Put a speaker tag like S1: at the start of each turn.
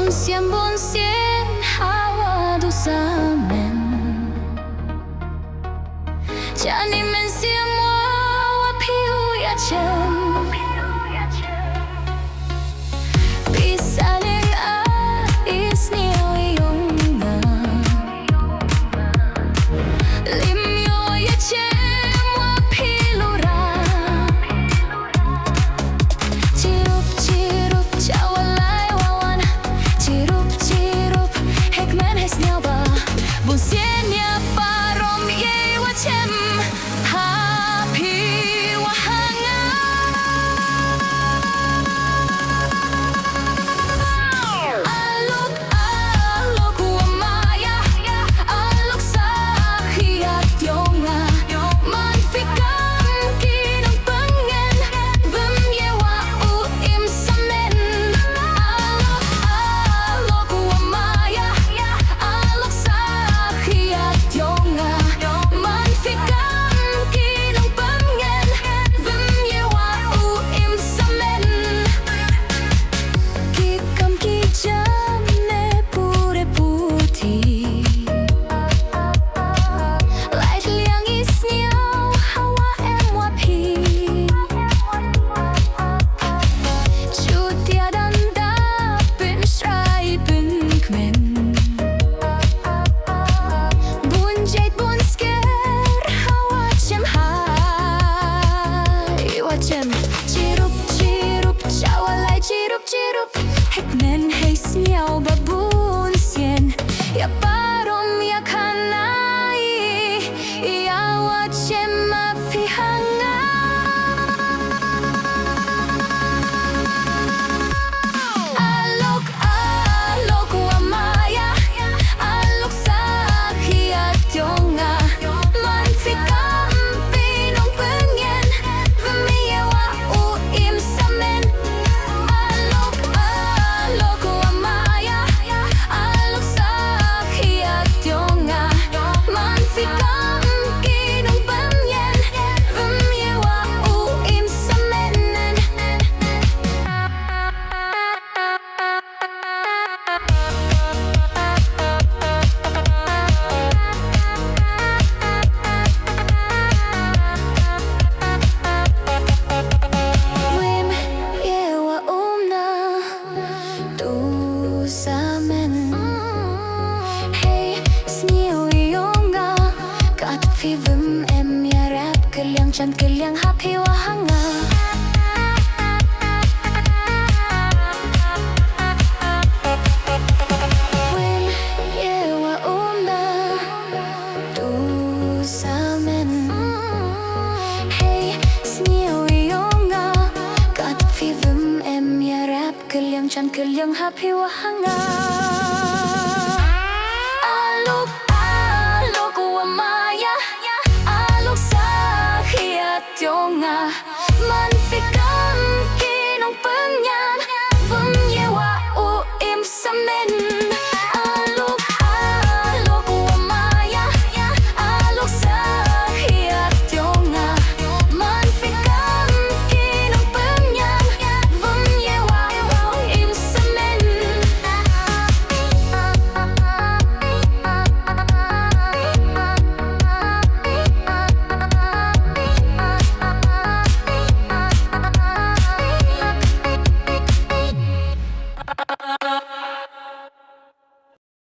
S1: Bonsien hawa dosamen Jani men siamo wapiu ya chem Pisaling a isnio yunga Limyo ya chem wapilura Chirup chirup chawalai wawan Chirup chirup hekmen hesnyaba Bonsien ya parom ye wachem Happy wahanga Alok wamaya Alok sa khiyat yonga Man fikam kinang pengen Vem yewa uim samen Alok wamaya Alok sa khiyat yonga Man fikam kinang pengen Vem yewa uim samen Kikam kijam ne pure putih Light liang isniau hawa em wapi Chutia dan dapin schreiben kmen Bunjait bunsker hawa chem hai Wachem chirup chirup chawalai chirup chirup Hekmen hesniau babun sien Ya parom ya kanai Ya wachem mafihanga Alok wamaya Alok sa khiyat yonga Man fikam pinong pengen Vemiyewa uim samen Alok wamaya Alok sa khiyat yonga Man fikam kinong pengen Vemiyewa uim samen Wim yewa umna tu samen Hey snio yonga Kat fivum em ya rap Kelyang chan kelyang happy wahanga Wim yewa umna tu samen Hey snio yonga Kat fivum em ya rap Kelyang chan kelyang happy wahanga